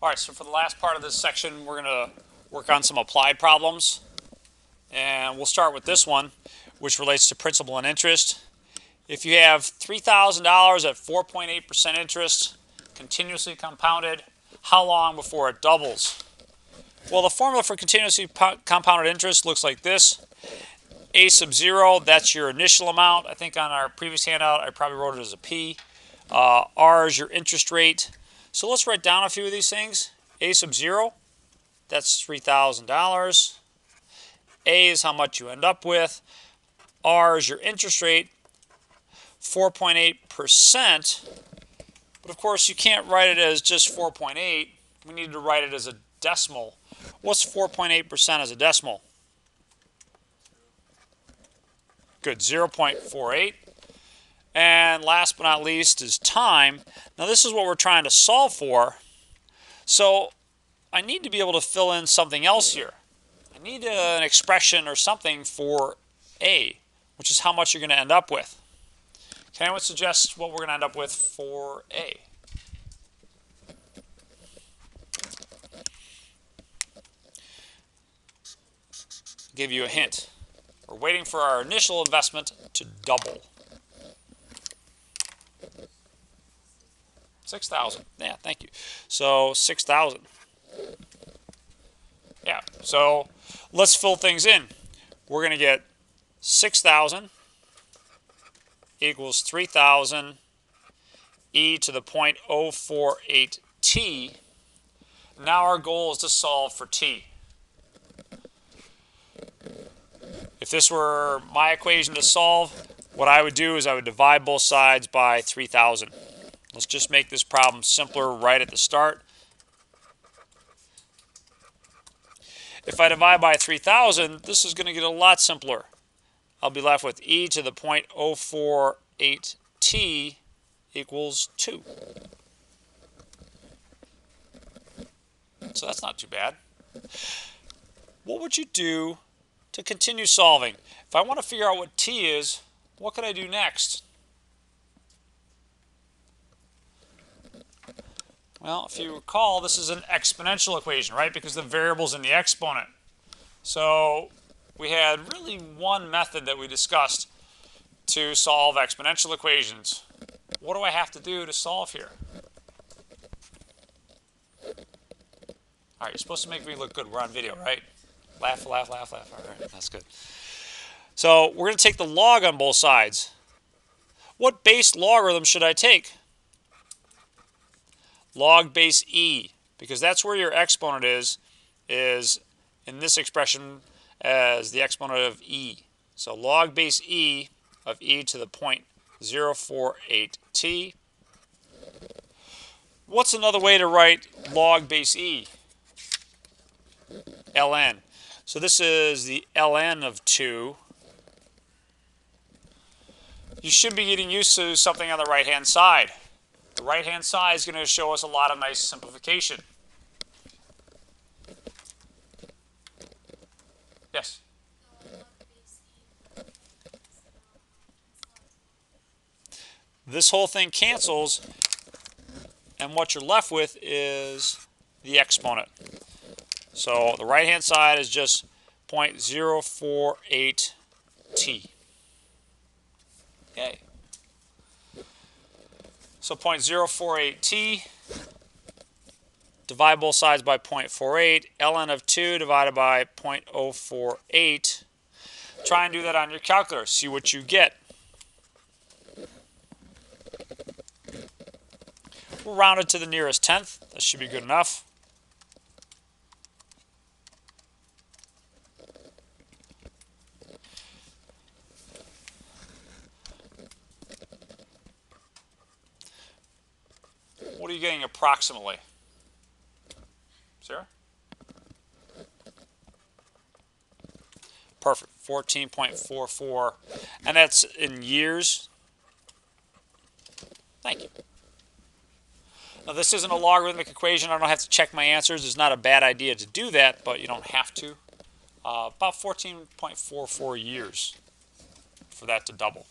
All right, so for the last part of this section, we're going to work on some applied problems. And we'll start with this one, which relates to principal and interest. If you have $3,000 at 4.8% interest, continuously compounded, how long before it doubles? Well, the formula for continuously compounded interest looks like this. A sub 0, that's your initial amount. I think on our previous handout, I probably wrote it as a P. R is your interest rate. So let's write down a few of these things. A sub 0, that's $3,000. A is how much you end up with. R is your interest rate, 4.8%. But of course, you can't write it as just 4.8. We need to write it as a decimal. What's 4.8% as a decimal? Good, 0.48. And last but not least is time. Now this is what we're trying to solve for. So I need to be able to fill in something else here. I need an expression or something for A, which is how much you're going to end up with. Can anyone suggest what we're going to end up with for A? I'll give you a hint. We're waiting for our initial investment to double. 6,000. Yeah, thank you. So 6,000. Yeah, so let's fill things in. We're going to get 6,000 equals 3,000 e to the 0.048 t. Now our goal is to solve for t. If this were my equation to solve, what I would do is I would divide both sides by 3,000. Let's just make this problem simpler right at the start. If I divide by 3,000, this is going to get a lot simpler. I'll be left with e to the 0.048 t equals 2. So that's not too bad. What would you do to continue solving? If I want to figure out what t is, what could I do next? Well, if you recall, this is an exponential equation, right? Because the variable's in the exponent. So we had really one method that we discussed to solve exponential equations. What do I have to do to solve here? All right, you're supposed to make me look good. We're on video, right? Laugh, laugh, laugh, laugh. All right, that's good. So we're going to take the log on both sides. What base logarithm should I take? Log base e, because that's where your exponent is in this expression as the exponent of e. So log base e of e to the 0.048 t. What's another way to write log base e? ln. So this is the ln of 2. You should be getting used to something on the right-hand side. The right-hand side is going to show us a lot of nice simplification. Yes? This whole thing cancels, and what you're left with is the exponent. So the right-hand side is just 0.048 t. Okay. So 0.048 t, divide both sides by 0.48, ln of 2 divided by 0.048. Try and do that on your calculator. See what you get. We'll round it to the nearest tenth. That should be good enough. What are you getting approximately? Sarah? Perfect. 14.44. And that's in years. Thank you. Now, this isn't a logarithmic equation. I don't have to check my answers. It's not a bad idea to do that, but you don't have to. About 14.44 years for that to double.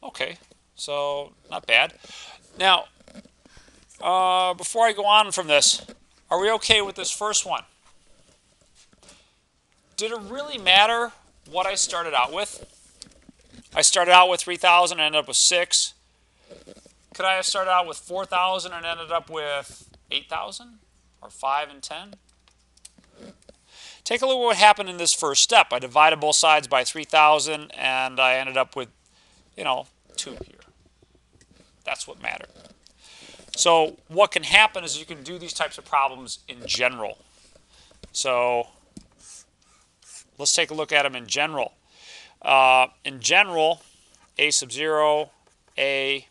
Okay, so not bad. Now, before I go on from this, are we okay with this first one? Did it really matter what I started out with? I started out with 3,000 and ended up with 6. Could I have started out with 4,000 and ended up with 8,000? Or 5 and 10? Take a look at what happened in this first step. I divided both sides by 3,000 and I ended up with, 2 here. That's what mattered. So what can happen is you can do these types of problems in general. So let's take a look at them in general. In general, a sub 0, a,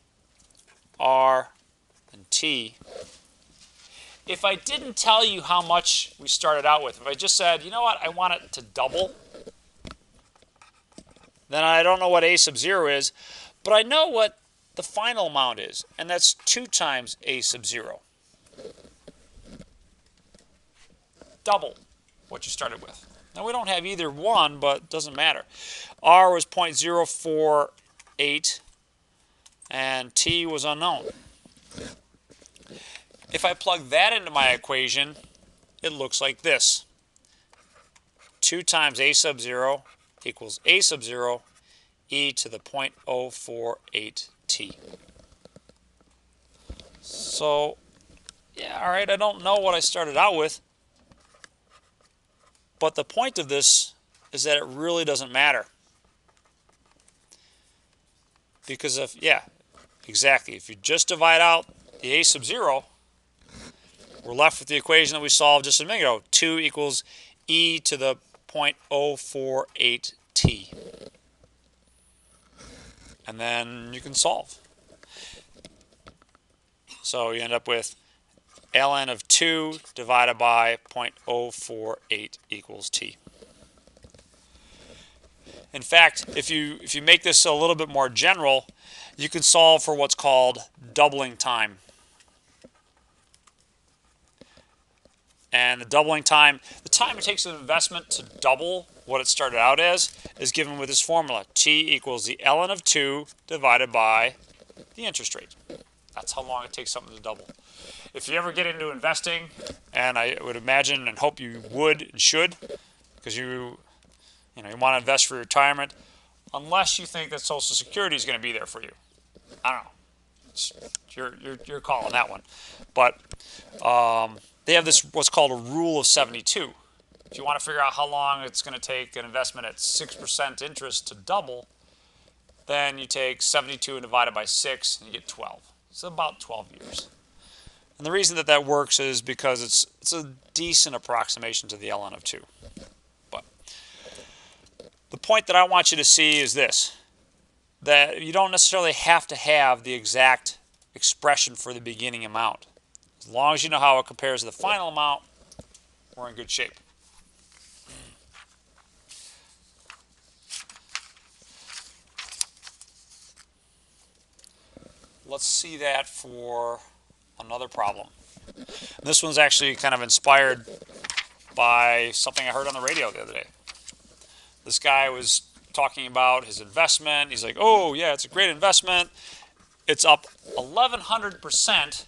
r, and t. If I didn't tell you how much we started out with, if I just said, you know what, I want it to double, then I don't know what a sub 0 is, but I know what the final amount is, and that's 2 times a sub 0. Double what you started with. Now we don't have either one, but it doesn't matter. R was 0.048 and t was unknown. If I plug that into my equation, it looks like this. 2 times a sub 0 equals a sub 0 e to the 0.048 t. So, yeah, all right, I don't know what I started out with. But the point of this is that it really doesn't matter. Because if you just divide out the a sub 0, we're left with the equation that we solved just a minute ago. 2 equals e to the 0.048 t. And then you can solve. So you end up with ln of 2 divided by 0.048 equals t. In fact, if you make this a little bit more general, you can solve for what's called doubling time. And the doubling time, the time it takes an investment to double what it started out as, is given with this formula. T equals the ln of 2 divided by the interest rate. That's how long it takes something to double. If you ever get into investing, and I would imagine and hope you would and should, because you want to invest for retirement, unless you think that Social Security is going to be there for you. I don't know. Your call on that one. But they have this what's called a rule of 72. If you want to figure out how long it's going to take an investment at 6% interest to double, then you take 72 and divide it by 6, and you get 12. It's about 12 years. And the reason that works is because it's a decent approximation to the ln of 2. But the point that I want you to see is this, that you don't necessarily have to have the exact expression for the beginning amount. As long as you know how it compares to the final amount, we're in good shape. Let's see that for another problem. And this one's actually kind of inspired by something I heard on the radio the other day. This guy was talking about his investment. He's like, oh, yeah, it's a great investment. It's up 1,100%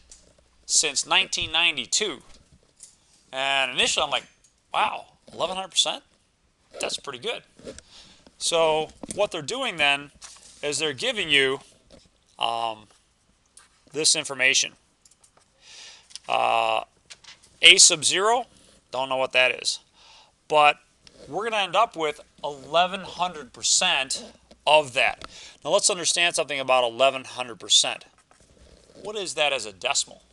since 1992. And initially I'm like, wow, 1,100%? That's pretty good. So what they're doing then is they're giving you this information. A sub 0, don't know what that is. But we're going to end up with 1,100% of that. Now let's understand something about 1,100%. What is that as a decimal?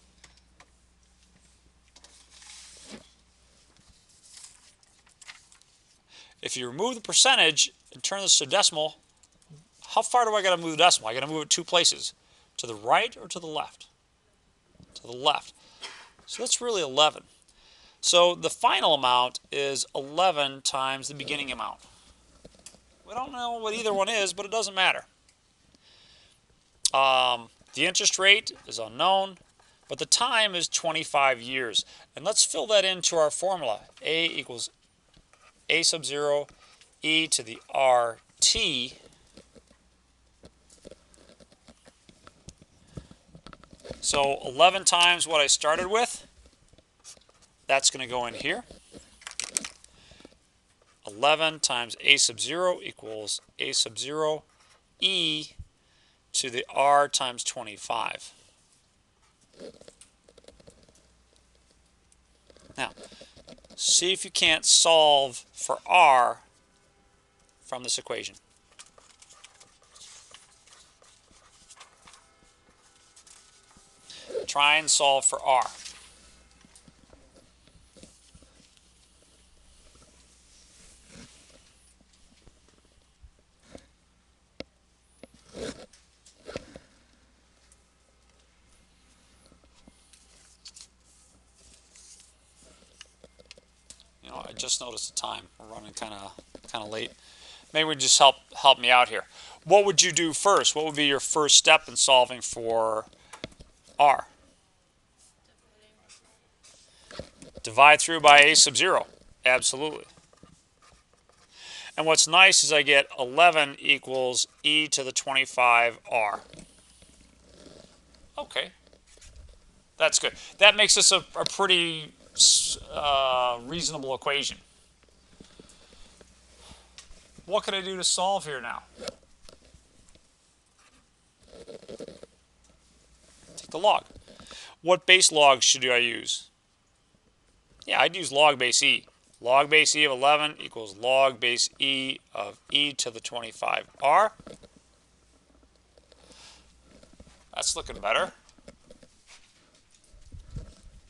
If you remove the percentage and turn this to decimal, how far do I got to move the decimal? I got to move it 2 places. To the right or to the left? To the left. So that's really 11. So the final amount is 11 times the beginning amount. We don't know what either one is, but it doesn't matter. The interest rate is unknown, but the time is 25 years. And let's fill that into our formula. A equals a sub 0 e to the RT So 11 times what I started with, that's going to go in here. 11 times a sub 0 equals a sub 0 e to the r times 25. Now, see if you can't solve for r from this equation. Try and solve for r. You know, I just noticed the time. We're running kind of late. Maybe we just help me out here. What would you do first? What would be your first step in solving for r? Divide through by a sub 0. Absolutely. And what's nice is I get 11 equals e to the 25r. Okay. That's good. That makes this a pretty reasonable equation. What can I do to solve here now? Take the log. What base log should I use? Yeah, I'd use log base e. Log base e of 11 equals log base e of e to the 25r. That's looking better.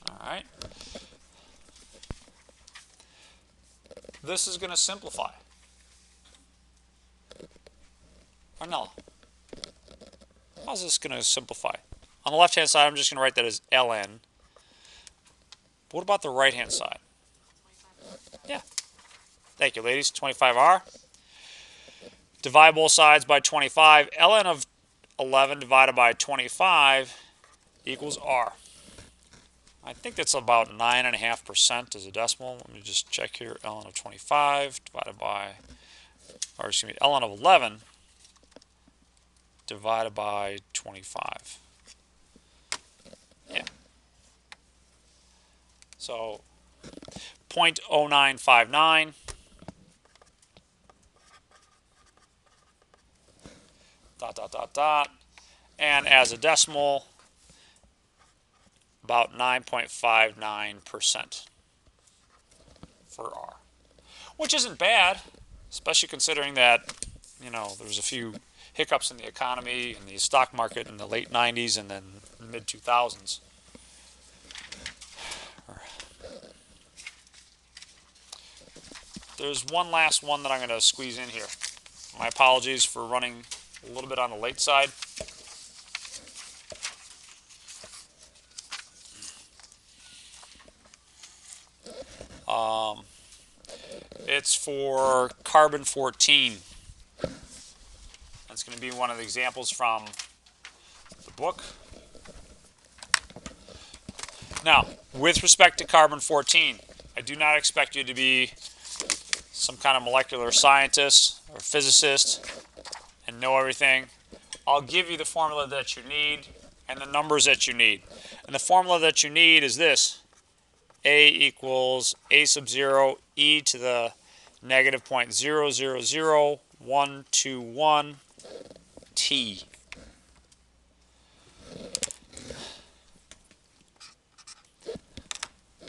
All right. This is going to simplify. Or no. How's this going to simplify? On the left-hand side, I'm just going to write that as ln. But what about the right-hand side? Yeah. Thank you, ladies. 25r. Divide both sides by 25. ln of 11 divided by 25 equals r. I think that's about 9.5% as a decimal. Let me just check here. ln of 25 divided by, or excuse me, ln of 11 divided by 25. Yeah. So 0.0959 dot dot dot dot, and as a decimal, about 9.59% for R, which isn't bad, especially considering that, you know, there's a few hiccups in the economy and the stock market in the late 90s and then mid 2000s. There's one last one that I'm going to squeeze in here. My apologies for running a little bit on the late side. It's for carbon 14. That's going to be one of the examples from the book. Now, with respect to carbon 14, I do not expect you to be some kind of molecular scientist or physicist and know everything. I'll give you the formula that you need and the numbers that you need. And the formula that you need is this. A equals a sub 0 e to the negative 0.000121 t.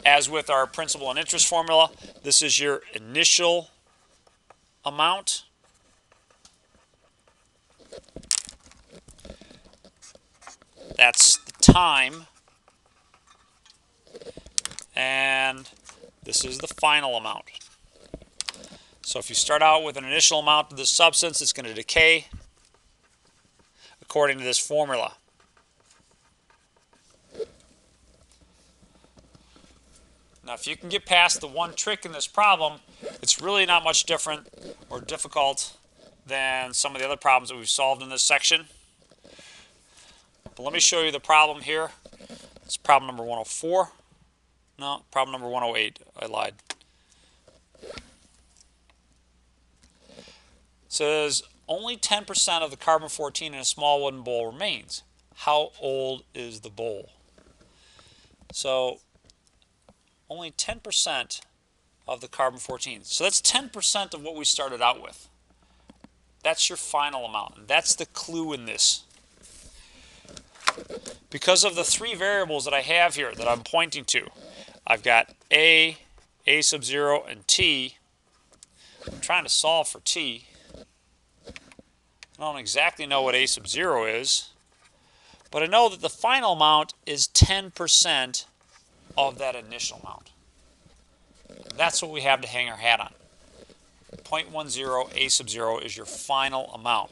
As with our principal and interest formula, this is your initial amount. That's the time. And this is the final amount. So if you start out with an initial amount of this substance, it's going to decay according to this formula. Now, if you can get past the one trick in this problem, it's really not much different or difficult than some of the other problems that we've solved in this section. But let me show you the problem here. It's problem number 104. No, problem number 108. I lied. It says only 10% of the carbon-14 in a small wooden bowl remains. how old is the bowl? So only 10% of the carbon-14. So that's 10% of what we started out with. That's your final amount. And that's the clue in this. Because of the three variables that I have here that I'm pointing to, I've got A sub 0, and T. I'm trying to solve for T. I don't exactly know what A sub 0 is, but I know that the final amount is 10% of that initial amount. That's what we have to hang our hat on. 0.10 A sub 0 is your final amount.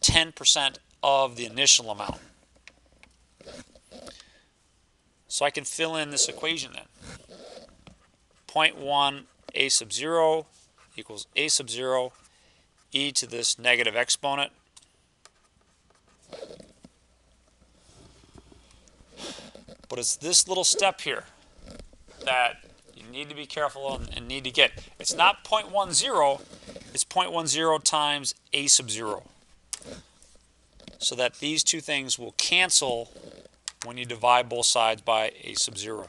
10% of the initial amount. So I can fill in this equation then. 0.1 A sub 0 equals A sub 0 e to this negative exponent. But it's this little step here that you need to be careful and need to get. It's not 0.10, it's 0.10 times A sub 0. So that these two things will cancel when you divide both sides by A sub 0.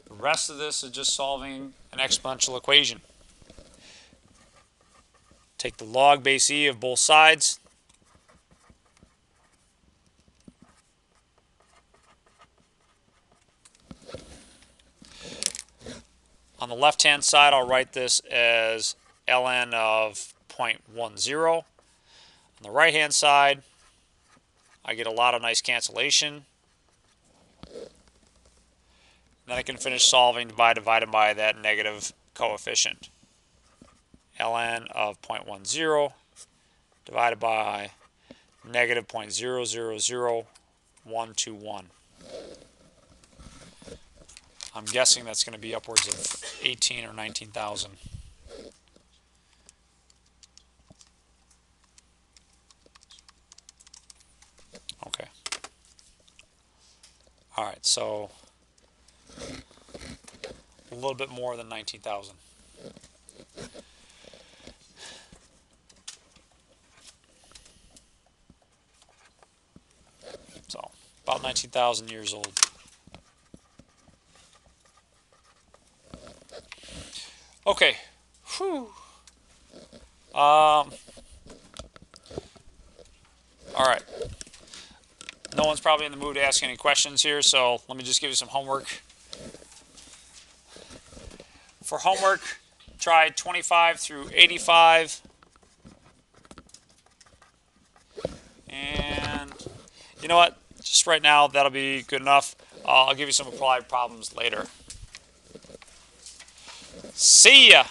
The rest of this is just solving an exponential equation. Take the log base e of both sides. On the left-hand side, I'll write this as ln of 0.10. On the right-hand side, I get a lot of nice cancellation. Then I can finish solving by dividing by that negative coefficient. ln of 0.10 divided by negative 0.000121. I'm guessing that's going to be upwards of 18 or 19,000. Okay. All right, so a little bit more than 19,000. So about 19,000 years old. Okay. Whew. All right. No one's probably in the mood to ask any questions here, so let me just give you some homework. For homework, try 25 through 85. And you know what? Just right now, that'll be good enough. I'll give you some applied problems later. See ya!